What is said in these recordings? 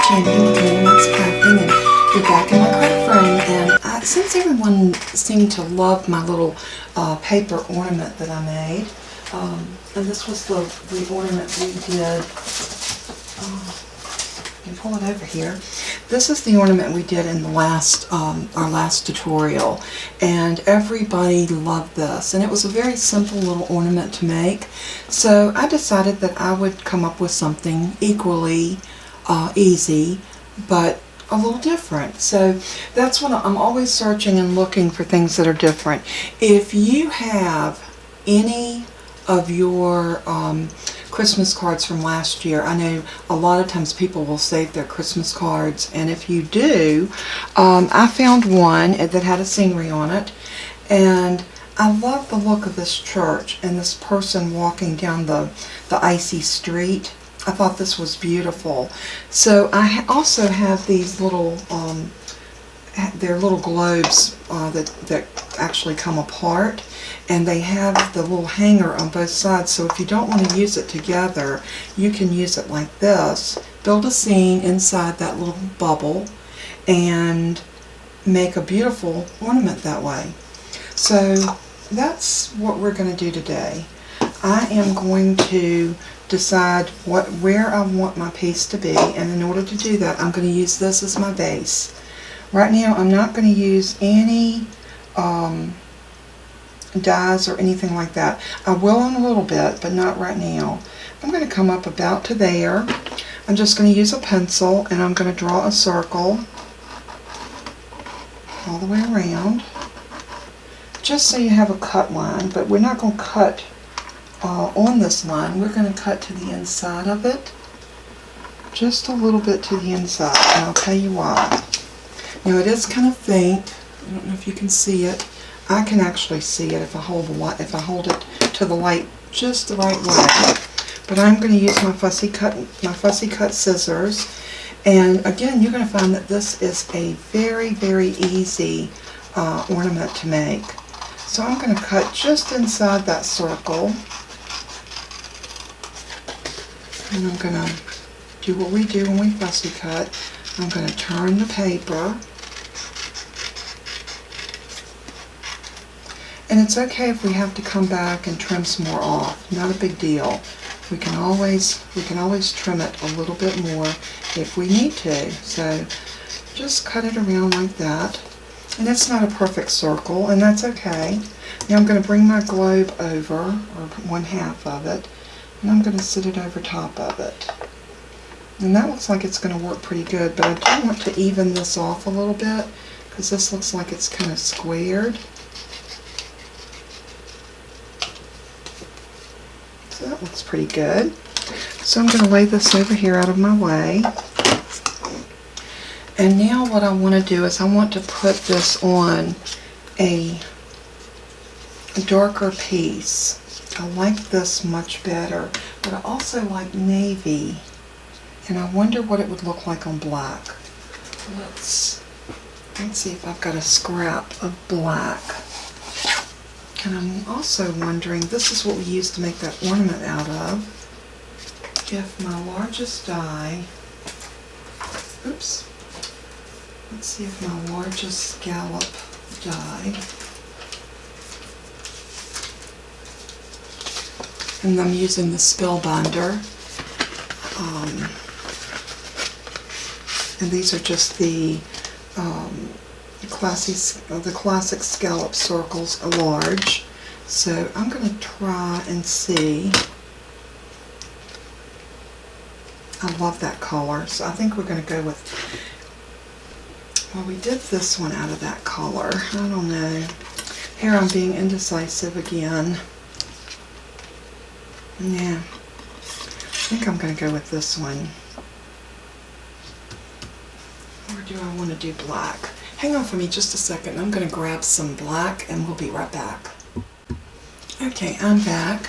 Jenny with Ornaments Crafting, and you're back in my craft room. And since everyone seemed to love my little paper ornament that I made, and this was the ornament we did. You can pull it over here. This is the ornament we did in the our last tutorial, and everybody loved this. And it was a very simple little ornament to make, so I decided that I would come up with something equally easy, but a little different. So that's what I'm always searching and looking for, things that are different. If you have any of your Christmas cards from last year, I know a lot of times people will save their Christmas cards, and if you do, I found one that had a scenery on it, and I love the look of this church and this person walking down the icy street. I thought this was beautiful. So I also have these little, they're little globes that actually come apart, and they have the little hanger on both sides, so if you don't want to use it together, you can use it like this. Build a scene inside that little bubble and make a beautiful ornament that way. So that's what we're going to do today. I am going to decide where I want my piece to be, and in order to do that, I'm going to use this as my base. Right now, I'm not going to use any dies or anything like that. I will in a little bit, but not right now. I'm going to come up about to there. I'm just going to use a pencil, and I'm going to draw a circle all the way around, just so you have a cut line. But we're not going to cut on this line. We're going to cut to the inside of it, just a little bit to the inside, and I'll tell you why. Now, it is kind of faint. I don't know if you can see it. I can actually see it if I hold it to the light just the right way. But I'm going to use my fussy cut scissors, and again, you're going to find that this is a very, very easy ornament to make. So I'm going to cut just inside that circle, and I'm going to do what we do when we fussy cut. I'm going to turn the paper. And it's okay if we have to come back and trim some more off. Not a big deal. We can always trim it a little bit more if we need to. So just cut it around like that. And it's not a perfect circle, and that's okay. Now I'm going to bring my globe over, or one half of it, and I'm going to sit it over top of it. And that looks like it's going to work pretty good, but I do want to even this off a little bit, because this looks like it's kind of squared. So that looks pretty good. So I'm going to lay this over here out of my way. And now what I want to do is I want to put this on a darker piece. I like this much better, but I also like navy, and I wonder what it would look like on black. Let's see if I've got a scrap of black. And I'm also wondering, this is what we used to make that ornament out of. If my largest die, oops, let's see if my largest scallop die, and I'm using the Spellbinder, and these are just the classic scallop circles, a large. So I'm going to try and see. I love that color, so I think we're going to go with, well, we did this one out of that color. I don't know. Here I'm being indecisive again. Yeah, I think I'm going to go with this one. Or do I want to do black? Hang on for me just a second. I'm going to grab some black, and we'll be right back. Okay, I'm back,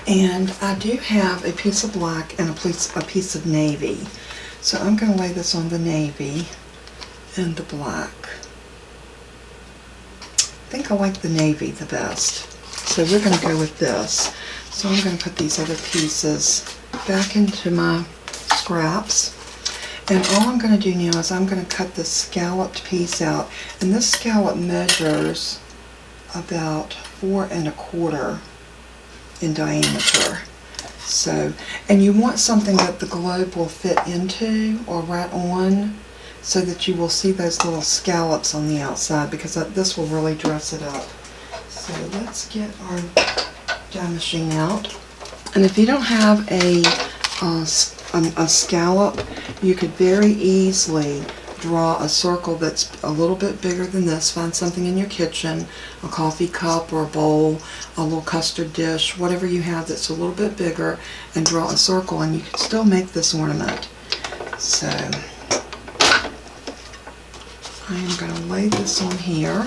and I do have a piece of black and a piece of navy. So I'm going to lay this on the navy and the black. I think I like the navy the best, so we're going to go with this. So I'm going to put these other pieces back into my scraps, And all I'm going to do now is I'm going to cut this scalloped piece out. And this scallop measures about 4 1/4 in diameter. So, and you want something that the globe will fit into or right on, so that you will see those little scallops on the outside, because this will really dress it up. So let's get our die machine out. And if you don't have a scallop, you could very easily draw a circle that's a little bit bigger than this. Find something in your kitchen, a coffee cup or a bowl, a little custard dish, whatever you have that's a little bit bigger, and draw a circle, and you can still make this ornament. So I am going to lay this on here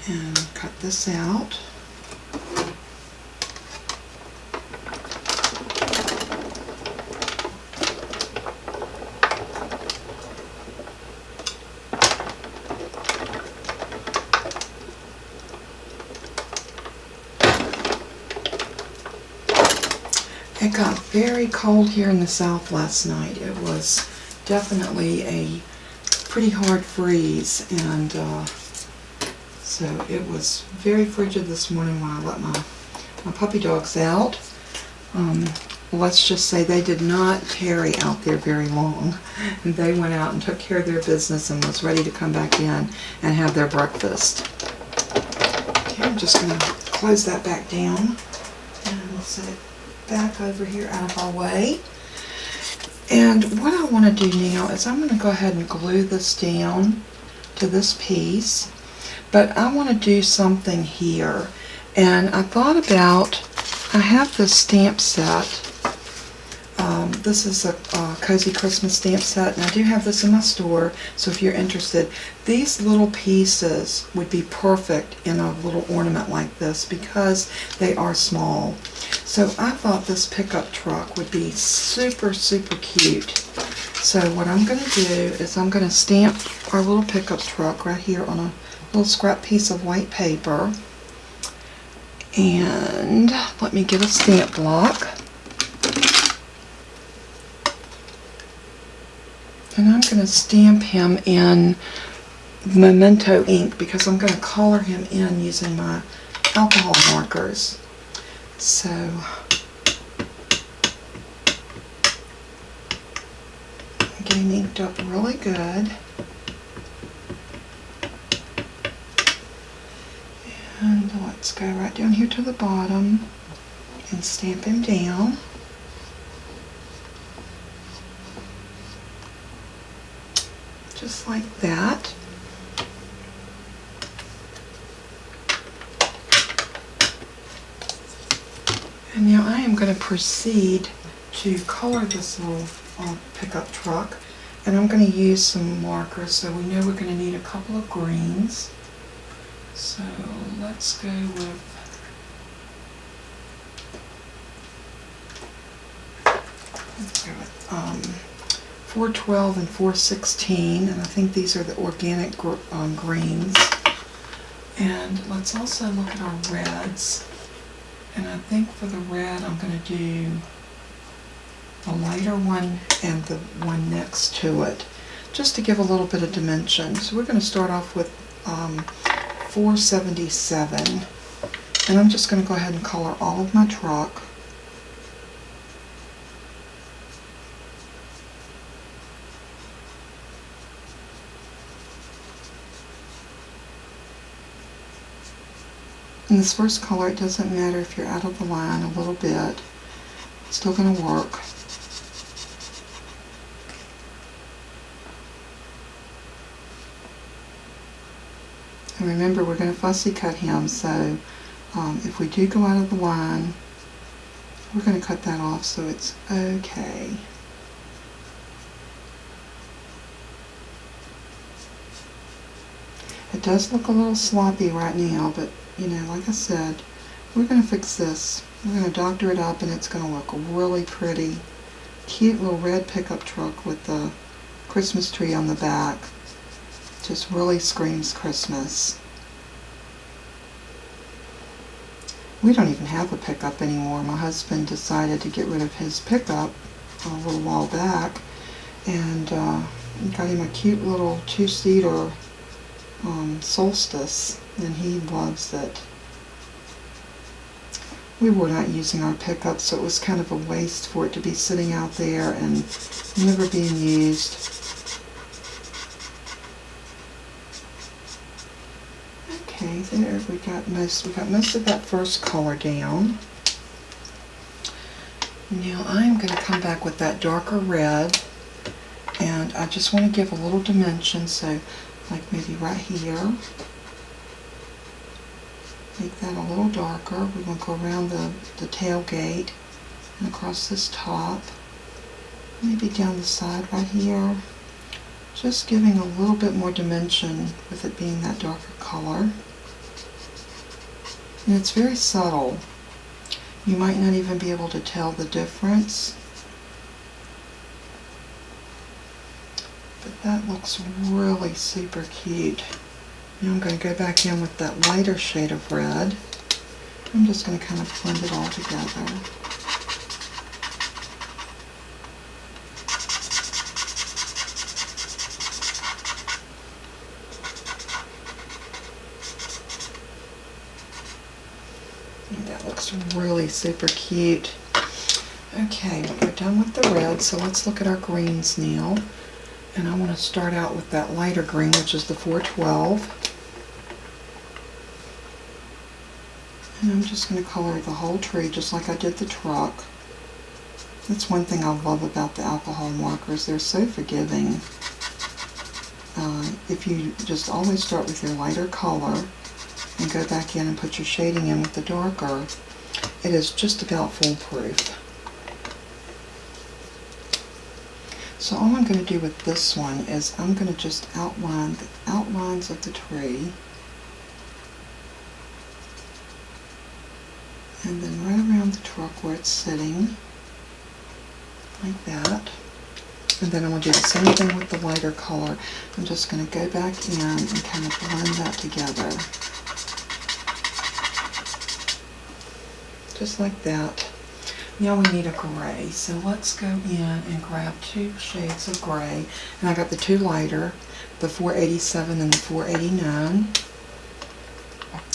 and cut this out. It got very cold here in the south last night. It was definitely a pretty hard freeze, and so it was very frigid this morning when I let my puppy dogs out. Let's just say they did not tarry out there very long. They went out and took care of their business and was ready to come back in and have their breakfast. Okay, I'm just going to close that back down, and we'll set it back over here out of our way. And what I want to do now is I'm going to go ahead and glue this down to this piece, but I want to do something here. And I thought about, I have this stamp set. This is a Cozy Christmas stamp set, and I do have this in my store, so if you're interested, these little pieces would be perfect in a little ornament like this because they are small. So I thought this pickup truck would be super, super cute. So what I'm going to do is I'm going to stamp our little pickup truck right here on a little scrap piece of white paper. And let me get a stamp block. And I'm going to stamp him in Memento ink because I'm going to color him in using my alcohol markers. So I'm getting inked up really good. And let's go right down here to the bottom and stamp him down. Just like that. And now I am going to proceed to color this little pickup truck, and I'm going to use some markers, so we know we're going to need a couple of greens. So let's go with let's go with 412 and 416, and I think these are the organic greens. And let's also look at our reds. And I think for the red, I'm going to do the lighter one and the one next to it, just to give a little bit of dimension. So we're going to start off with 477. And I'm just going to go ahead and color all of my truck. In this first color, it doesn't matter if you're out of the line a little bit. It's still going to work. And remember, we're going to fussy cut him, so if we do go out of the line, we're going to cut that off so it's okay. It does look a little sloppy right now, but you know, like I said, we're going to fix this. We're going to doctor it up, and it's going to look really pretty. Cute little red pickup truck with the Christmas tree on the back. Just really screams Christmas. We don't even have a pickup anymore. My husband decided to get rid of his pickup a little while back, and got him a cute little two-seater Solstice, and he loves it. We were not using our pickup, so it was kind of a waste for it to be sitting out there and never being used. Okay, there we got most of that first color down. Now I'm going to come back with that darker red, and I just want to give a little dimension, so like maybe right here. Make that a little darker. We're going to go around the tailgate and across this top, maybe down the side right here. Just giving a little bit more dimension with it being that darker color. And it's very subtle. You might not even be able to tell the difference. But that looks really super cute. Now I'm going to go back in with that lighter shade of red. I'm just going to kind of blend it all together. And that looks really super cute. Okay, we're done with the red, so let's look at our greens now. And I want to start out with that lighter green, which is the 412. And I'm just going to color the whole tree just like I did the truck. That's one thing I love about the alcohol markers. They're so forgiving. If you just always start with your lighter color and go back in and put your shading in with the darker, it is just about foolproof. So all I'm going to do with this one is I'm going to just outline the outlines of the tree. And then right around the truck where it's sitting, like that. And then I'm going to do the same thing with the lighter color. I'm just going to go back in and kind of blend that together. Just like that. Now we need a gray, so let's go in and grab two shades of gray. And I got the two lighter, the 487 and the 489.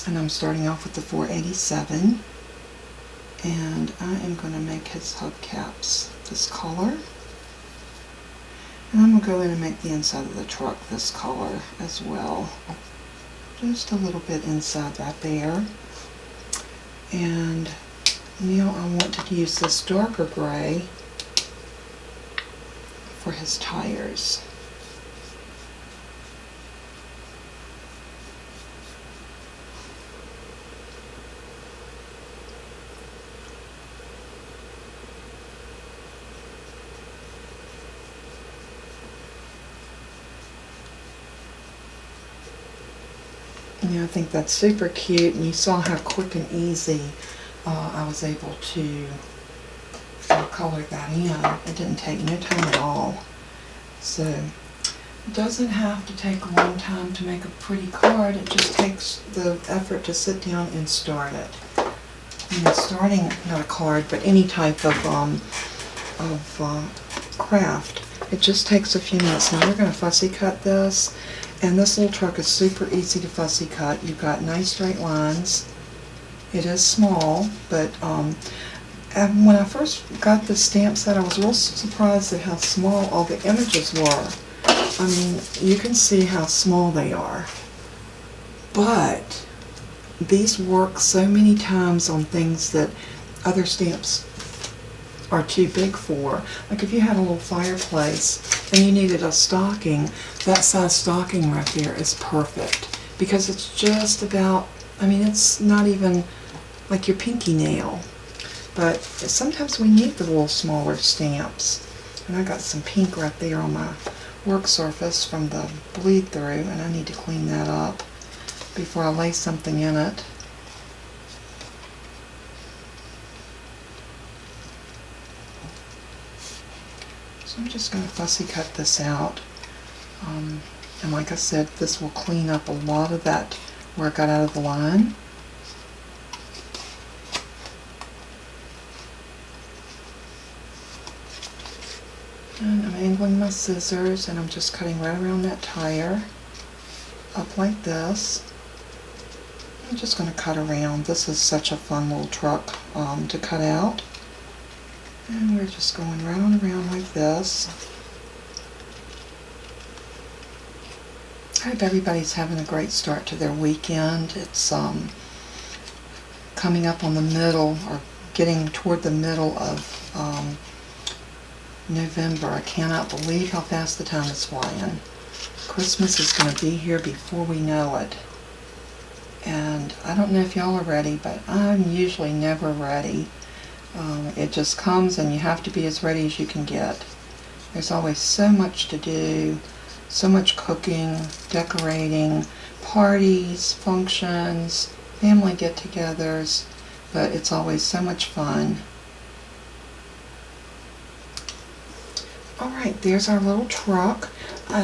And I'm starting off with the 487. And I am going to make his hubcaps this color. And I'm going to go in and make the inside of the truck this color as well. Just a little bit inside right there. And now I want to use this darker gray for his tires. Yeah, I think that's super cute, and you saw how quick and easy I was able to color that in. It didn't take no time at all. So it doesn't have to take a long time to make a pretty card. It just takes the effort to sit down and start it. And starting, not a card, but any type of craft, it just takes a few minutes. Now we're going to fussy cut this. And this little truck is super easy to fussy cut. You've got nice straight lines. It is small, but and when I first got this stamp set, I was real surprised at how small all the images were. I mean, you can see how small they are. But these work so many times on things that other stamps are too big for. Like if you had a little fireplace and you needed a stocking, that size stocking right there is perfect, because it's just about, I mean, it's not even like your pinky nail, but sometimes we need the little smaller stamps. And I got some pink right there on my work surface from the bleed through, and I need to clean that up before I lay something in it. So I'm just going to fussy cut this out. And like I said, this will clean up a lot of that where it got out of the line. And I'm angling my scissors and I'm just cutting right around that tire, up like this. I'm just going to cut around. This is such a fun little truck to cut out. And we're just going right on around like this. I hope everybody's having a great start to their weekend. It's coming up on the middle, or getting toward the middle of November. I cannot believe how fast the time is flying. Christmas is going to be here before we know it. And I don't know if y'all are ready, but I'm usually never ready. It just comes and you have to be as ready as you can get. There's always so much to do, so much cooking, decorating, parties, functions, family get-togethers, but it's always so much fun. Alright, there's our little truck.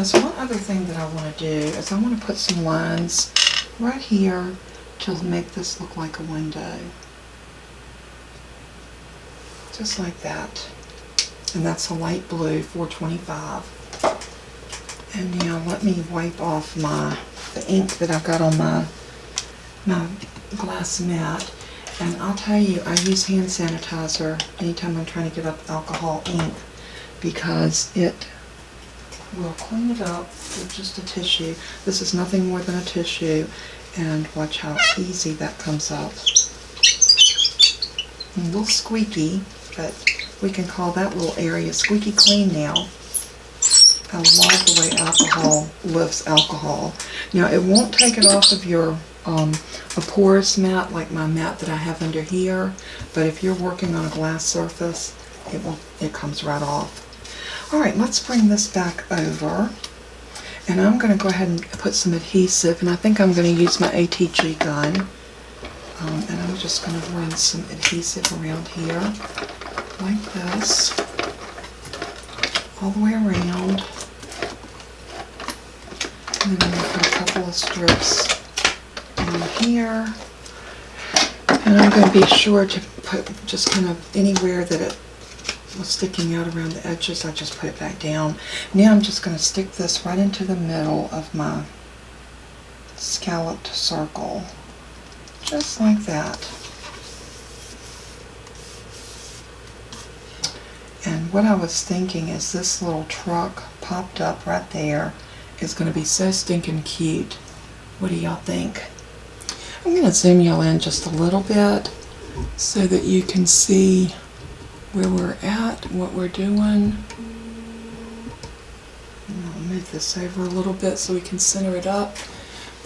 So one other thing that I want to do is I want to put some lines right here to make this look like a window. Just like that. And that's a light blue 425. And now let me wipe off the ink that I've got on my glass mat. And I'll tell you, I use hand sanitizer anytime I'm trying to get up alcohol ink, because it will clean it up with just a tissue. This is nothing more than a tissue, and watch how easy that comes up. A little squeaky, but we can call that little area squeaky clean now. I love the way alcohol lifts alcohol. Now it won't take it off of your a porous mat like my mat that I have under here, but if you're working on a glass surface, it comes right off. Alright, let's bring this back over, and I'm going to go ahead and put some adhesive, and I think I'm going to use my ATG gun, and I'm just going to run some adhesive around here like this all the way around, and then I'm going to put a couple of strips down here, and I'm going to be sure to put just kind of anywhere that it was sticking out around the edges, I just put it back down. Now I'm just going to stick this right into the middle of my scalloped circle, just like that. And what I was thinking is this little truck popped up right there is going to be so stinking cute. What do y'all think? I'm going to zoom y'all in just a little bit so that you can see where we're at, what we're doing. And I'll move this over a little bit so we can center it up.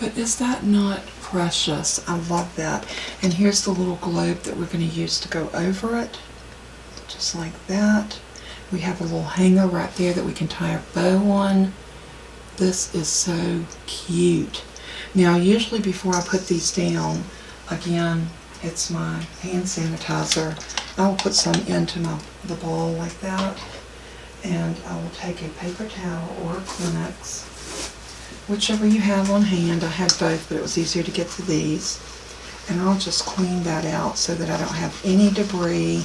But is that not precious? I love that. And here's the little globe that we're going to use to go over it. Just like that. We have a little hanger right there that we can tie a bow on. This is so cute. Now usually before I put these down, again, it's my hand sanitizer. I will put some into the bowl like that, and I will take a paper towel or a Kleenex, whichever you have on hand. I had both, but it was easier to get to these, and I'll just clean that out so that I don't have any debris,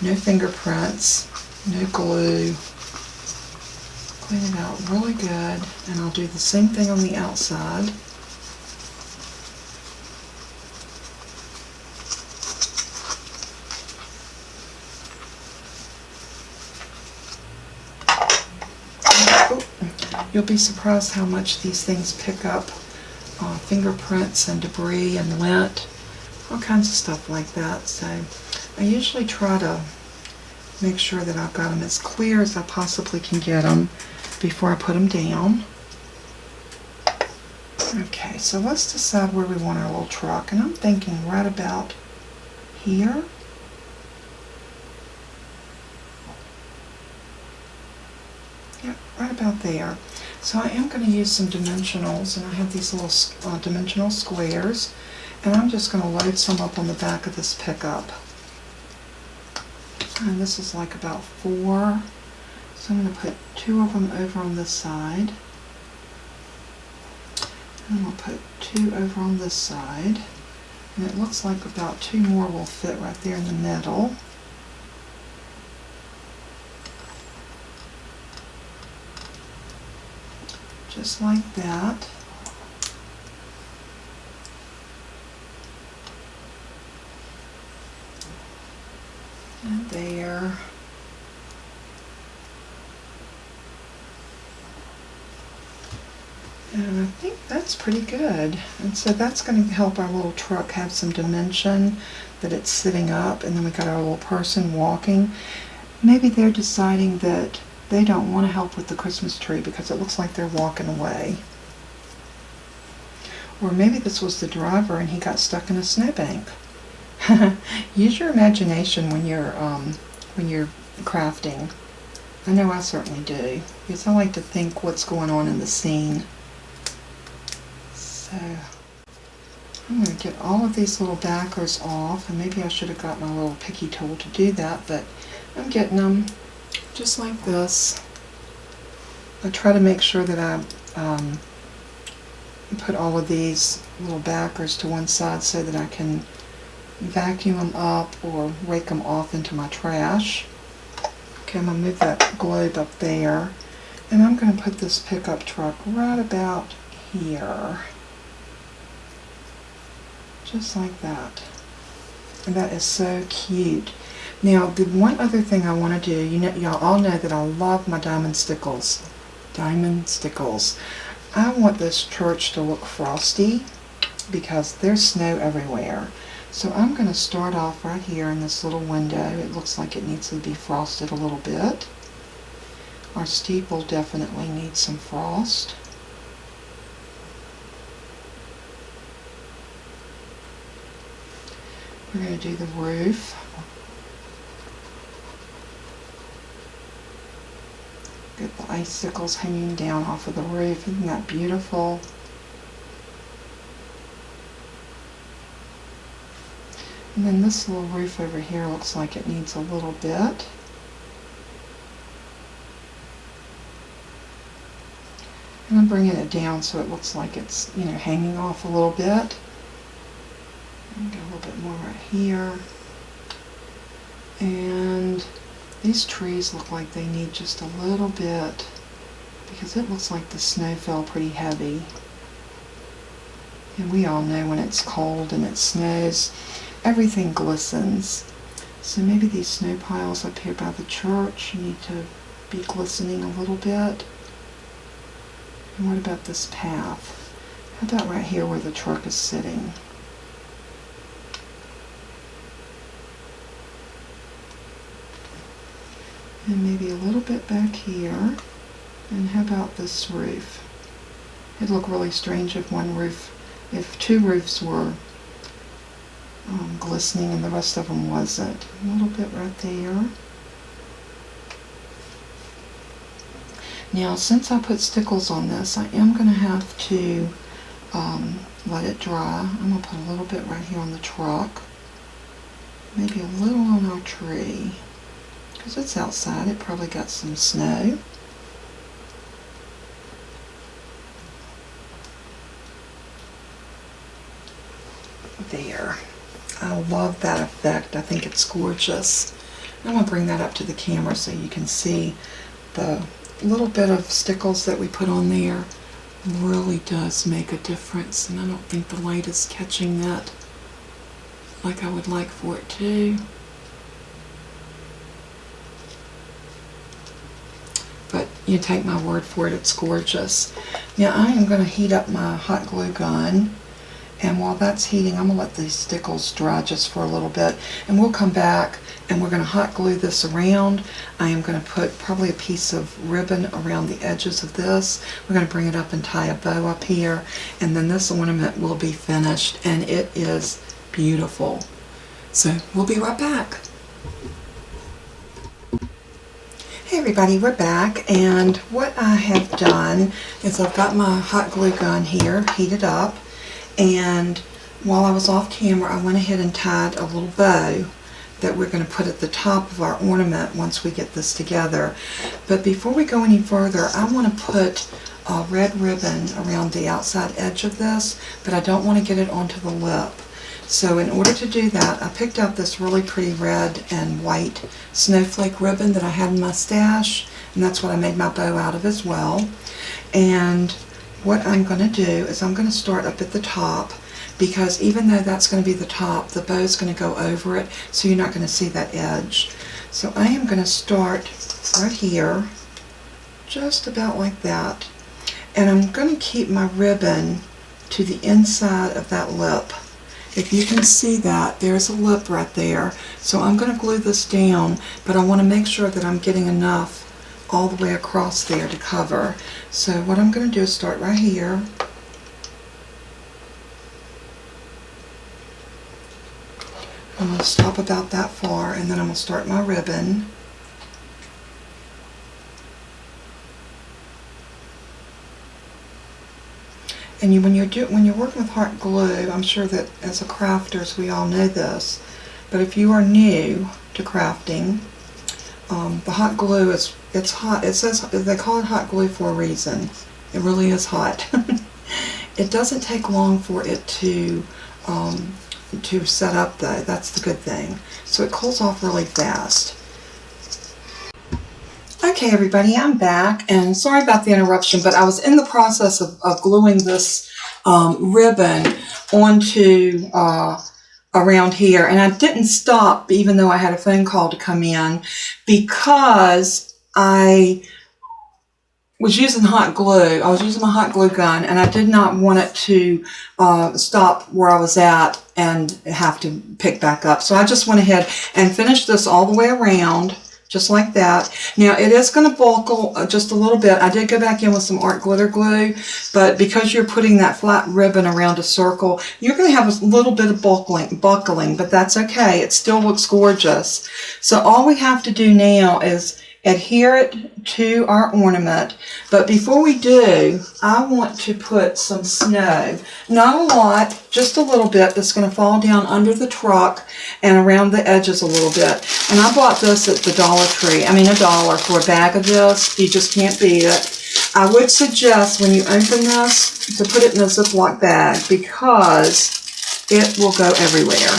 no fingerprints, no glue. Clean it out really good, and I'll do the same thing on the outside. You'll be surprised how much these things pick up fingerprints and debris and lint, all kinds of stuff like that. So I usually try to make sure that I've got them as clear as I possibly can get them before I put them down. Okay, so let's decide where we want our little truck, and I'm thinking right about here. Yep, right about there. So I am going to use some dimensionals, and I have these little dimensional squares, and I'm just going to load some up on the back of this pickup. And this is like about 4, so I'm going to put 2 of them over on this side, and I'll put 2 over on this side, and it looks like about 2 more will fit right there in the middle. just like that. And there. And I think that's pretty good. And so that's going to help our little truck have some dimension, that it's sitting up, and then we got our little person walking. Maybe they're deciding that they don't want to help with the Christmas tree because it looks like they're walking away. Or maybe this was the driver and he got stuck in a snowbank. Use your imagination when you're crafting. I know I certainly do, because I like to think what's going on in the scene. So I'm going to get all of these little backers off, and maybe I should have got my little picky tool to do that, but I'm getting them just like this. I try to make sure that I put all of these little backers to one side so that I can vacuum them up or rake them off into my trash. Okay, I'm going to move that globe up there, and I'm going to put this pickup truck right about here. Just like that. And that is so cute. Now, the one other thing I want to do, y'all all know that I love my diamond stickles. Diamond stickles. I want this church to look frosty because there's snow everywhere. So I'm going to start off right here in this little window. It looks like it needs to be frosted a little bit. Our steeple definitely needs some frost. We're going to do the roof. Get the icicles hanging down off of the roof. Isn't that beautiful? And then this little roof over here looks like it needs a little bit. And I'm bringing it down so it looks like it's, hanging off a little bit. And get a little bit more right here. And these trees look like they need just a little bit because it looks like the snow fell pretty heavy. And we all know when it's cold and it snows, everything glistens. So maybe these snow piles up here by the church need to be glistening a little bit. And what about this path? How about right here where the truck is sitting? And maybe a little bit back here. And how about this roof? It'd look really strange if two roofs were glistening and the rest of them wasn't. A little bit right there. Now, since I put stickles on this, I am going to have to let it dry. I'm going to put a little bit right here on the truck. Maybe a little on our tree. Because it's outside, it probably got some snow. There. I love that effect. I think it's gorgeous. I'm going to bring that up to the camera so you can see the little bit of stickles that we put on there really does make a difference, and I don't think the light is catching that like I would like for it to. But you take my word for it, it's gorgeous. Now I am going to heat up my hot glue gun, and while that's heating, I'm going to let these stickles dry just for a little bit, and we'll come back and we're going to hot glue this around. I am going to put probably a piece of ribbon around the edges of this. We're going to bring it up and tie a bow up here, and then this ornament will be finished, and it is beautiful. So we'll be right back. Hey everybody, we're back, and what I have done is I've got my hot glue gun here heated up, and while I was off camera I went ahead and tied a little bow that we're going to put at the top of our ornament once we get this together. But before we go any further, I want to put a red ribbon around the outside edge of this, but I don't want to get it onto the lip. So in order to do that, I picked out this really pretty red and white snowflake ribbon that I had in my stash, and that's what I made my bow out of as well. And what I'm going to do is I'm going to start up at the top, because even though that's going to be the top, the bow is going to go over it, so you're not going to see that edge. So I am going to start right here, just about like that. And I'm going to keep my ribbon to the inside of that lip. If you can see that, there's a lip right there. So I'm going to glue this down, but I want to make sure that I'm getting enough all the way across there to cover. So what I'm going to do is start right here. I'm going to stop about that far, and then I'm going to start my ribbon. And when you're working with hot glue, I'm sure that as a crafters we all know this, but if you are new to crafting, the hot glue it's hot. It says they call it hot glue for a reason. It really is hot. It doesn't take long for it to set up though. That's the good thing. So it cools off really fast. Okay everybody, I'm back, and sorry about the interruption, but I was in the process of gluing this ribbon onto around here, and I didn't stop even though I had a phone call to come in, because I was using hot glue. I was using my hot glue gun, and I did not want it to stop where I was at and have to pick back up. So I just went ahead and finished this all the way around, just like that. Now it is going to buckle just a little bit. I did go back in with some art glitter glue, but because you're putting that flat ribbon around a circle, you're going to have a little bit of buckling, but that's okay. It still looks gorgeous. So all we have to do now is adhere it to our ornament. But before we do, I want to put some snow. Not a lot, just a little bit that's going to fall down under the truck and around the edges a little bit. And I bought this at the Dollar Tree. I mean $1 for a bag of this. You just can't beat it. I would suggest when you open this to put it in a Ziploc bag, because it will go everywhere.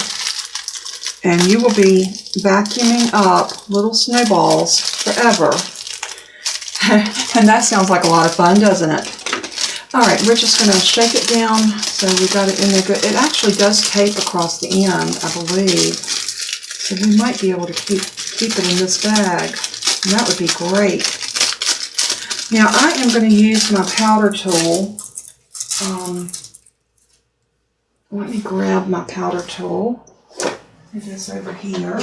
And you will be vacuuming up little snowballs forever. And that sounds like a lot of fun, doesn't it? All right, we're just going to shake it down so we got it in there good. It actually does tape across the end, I believe. So we might be able to keep it in this bag. And that would be great. Now I am going to use my powder tool. Let me grab my powder tool. It is over here.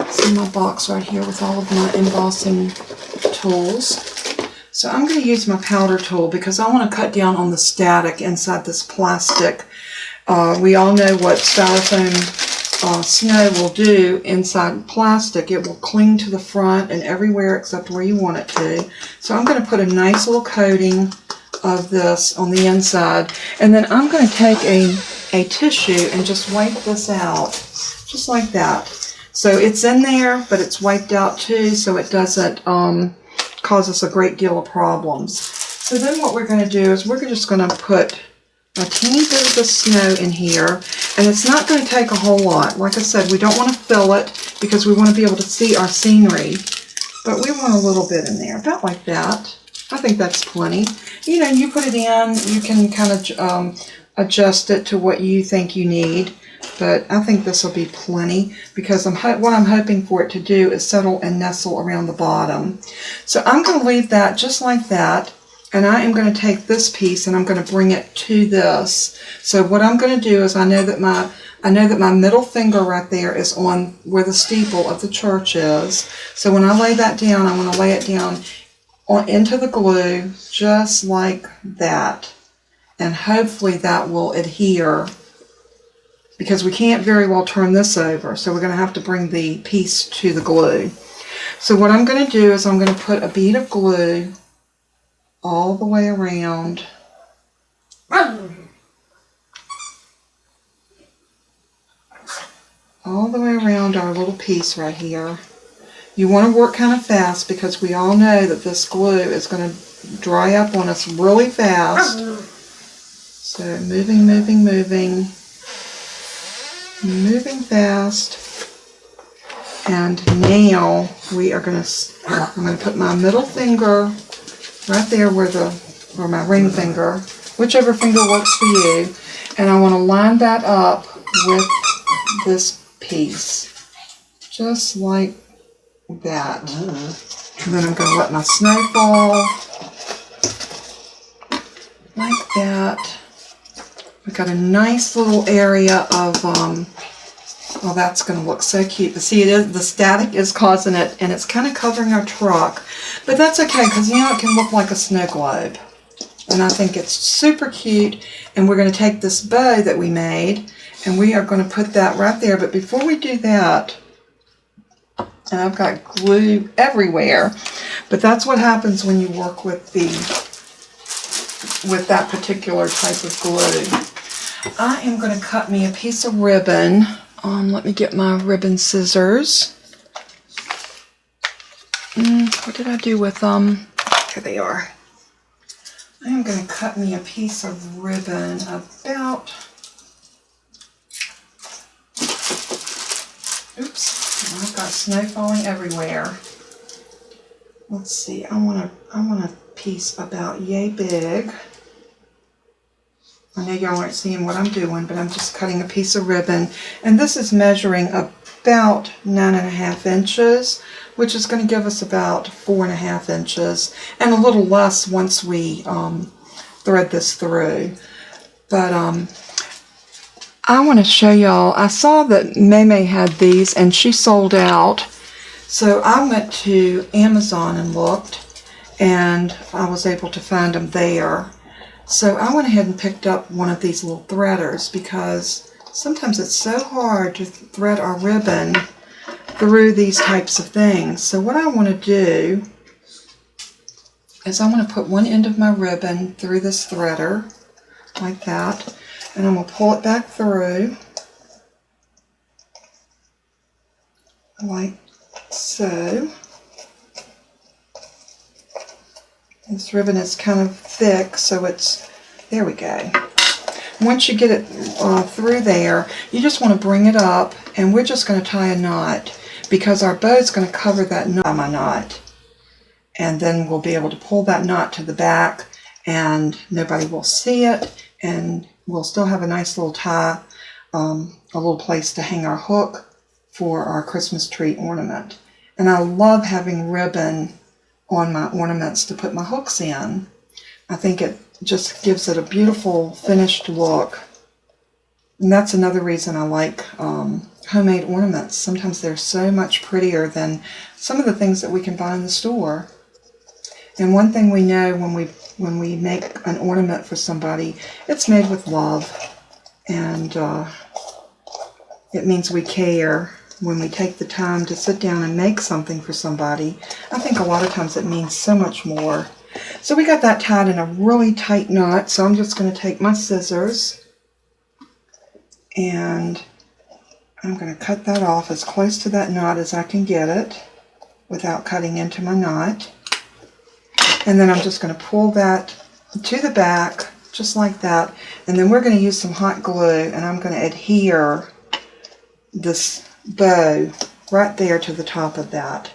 See my box right here with all of my embossing tools. So I'm going to use my powder tool because I want to cut down on the static inside this plastic. We all know what styrofoam snow will do inside plastic. It will cling to the front and everywhere except where you want it to. So I'm going to put a nice little coating of this on the inside, and then I'm going to take a tissue and just wipe this out, just like that. So it's in there, but it's wiped out too, so it doesn't cause us a great deal of problems. So then what we're going to do is we're just going to put a teeny bit of the snow in here, and it's not going to take a whole lot. Like I said, we don't want to fill it because we want to be able to see our scenery, but we want a little bit in there, about like that. I think that's plenty. You know, you put it in, you can kind of adjust it to what you think you need, but I think this will be plenty because what I'm hoping for it to do is settle and nestle around the bottom. So I'm going to leave that just like that, and I am going to take this piece and I'm going to bring it to this. So what I'm going to do is I know that my middle finger right there is on where the steeple of the church is. So when I lay that down, I'm going to lay it down into the glue just like that, and hopefully that will adhere, because we can't very well turn this over, so we're going to have to bring the piece to the glue. So what I'm going to do is I'm going to put a bead of glue all the way around our little piece right here. You want to work kind of fast because we all know that this glue is going to dry up on us really fast. So moving fast. And now we are going to, I'm going to put my middle finger right there where my ring finger, whichever finger works for you. And I want to line that up with this piece, just like that. And then I'm going to let my snow fall, like that. We've got a nice little area of, oh, that's going to look so cute. But see, the static is causing it, and it's kind of covering our truck. But that's okay, because you know it can look like a snow globe. And I think it's super cute. And we're going to take this bow that we made, and we are going to put that right there. But before we do that, and I've got glue everywhere, but that's what happens when you work with that particular type of glue. I am going to cut me a piece of ribbon. Let me get my ribbon scissors. What did I do with them? Here they are. I am going to cut me a piece of ribbon about, oops, I've got snow falling everywhere. Let's see, I want a piece about yay big. I know y'all aren't seeing what I'm doing, but I'm just cutting a piece of ribbon. And this is measuring about 9.5 inches, which is going to give us about 4.5 inches, and a little less once we thread this through. But I want to show y'all, I saw that Maymay had these, and she sold out. So I went to Amazon and looked, and I was able to find them there. So I went ahead and picked up one of these little threaders, because sometimes it's so hard to thread our ribbon through these types of things. So what I want to do is I want to put one end of my ribbon through this threader, like that, and I'm going to pull it back through, like so. This ribbon is kind of thick, so it's, there we go. Once you get it through there, you just want to bring it up, and we're just going to tie a knot, because our bow is going to cover that knot. And then we'll be able to pull that knot to the back, and nobody will see it, and we'll still have a nice little tie, a little place to hang our hook for our Christmas tree ornament. And I love having ribbon on my ornaments to put my hooks in. I think it just gives it a beautiful finished look. And that's another reason I like homemade ornaments. Sometimes they're so much prettier than some of the things that we can buy in the store. And one thing we know when we make an ornament for somebody, it's made with love. And it means we care. When we take the time to sit down and make something for somebody, I think a lot of times it means so much more. So we got that tied in a really tight knot, so I'm just going to take my scissors and I'm going to cut that off as close to that knot as I can get it without cutting into my knot. And then I'm just going to pull that to the back, just like that. And then we're going to use some hot glue, and I'm going to adhere this bow right there to the top of that.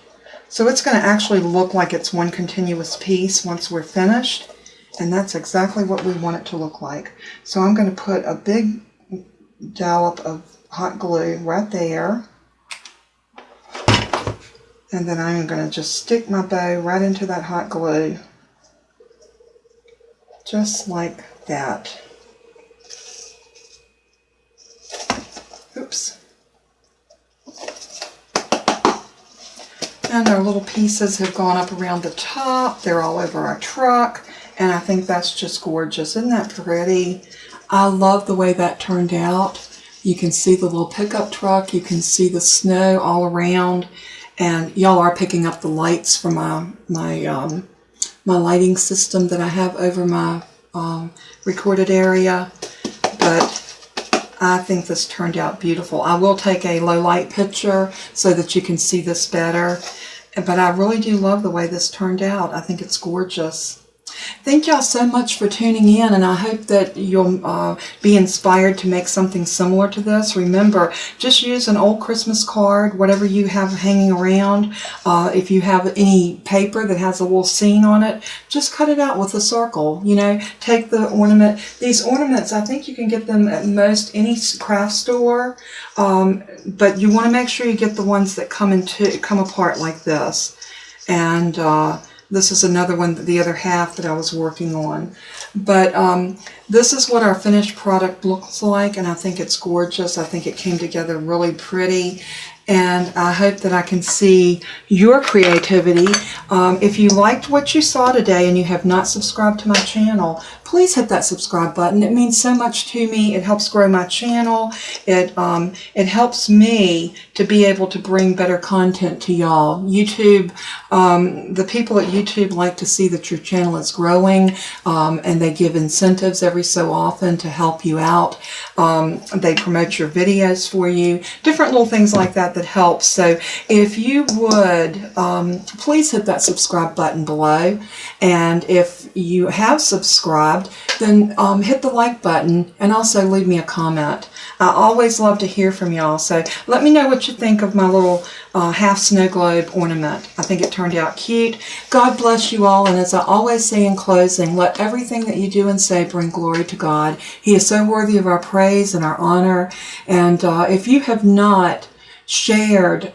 So it's going to actually look like it's one continuous piece once we're finished, and that's exactly what we want it to look like. So I'm going to put a big dollop of hot glue right there, and then I'm going to just stick my bow right into that hot glue, just like that. Oops. And our little pieces have gone up around the top. They're all over our truck. And I think that's just gorgeous. Isn't that pretty? I love the way that turned out. You can see the little pickup truck. You can see the snow all around. And y'all are picking up the lights from my lighting system that I have over my recorded area. But I think this turned out beautiful. I will take a low light picture so that you can see this better. But I really do love the way this turned out. I think it's gorgeous. Thank y'all so much for tuning in, and I hope that you'll be inspired to make something similar to this. Remember, just use an old Christmas card, whatever you have hanging around. If you have any paper that has a little scene on it, just cut it out with a circle. You know, take the ornament. These ornaments, I think you can get them at most any craft store, but you want to make sure you get the ones that come apart like this. And this is another one, the other half that I was working on. But this is what our finished product looks like, and I think it's gorgeous. I think it came together really pretty. And I hope that I can see your creativity. If you liked what you saw today and you have not subscribed to my channel, please hit that subscribe button. It means so much to me. It helps grow my channel. It helps me to be able to bring better content to y'all. YouTube, the people at YouTube like to see that your channel is growing, and they give incentives every so often to help you out. They promote your videos for you, different little things like that that help. So if you would, please hit that subscribe button below. And if you have subscribed, then hit the like button and also leave me a comment. I always love to hear from y'all. So let me know what you think of my little half snow globe ornament. I think it turned out cute. God bless you all. And as I always say in closing, let everything that you do and say bring glory to God. He is so worthy of our praise and our honor. And if you have not shared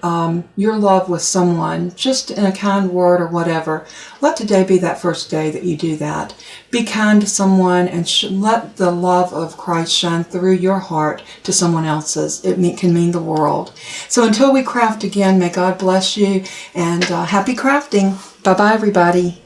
your love with someone, just in a kind word or whatever, let today be that first day that you do that. Be kind to someone and let the love of Christ shine through your heart to someone else's. It can mean the world. So until we craft again, may God bless you, and happy crafting. Bye-bye, everybody.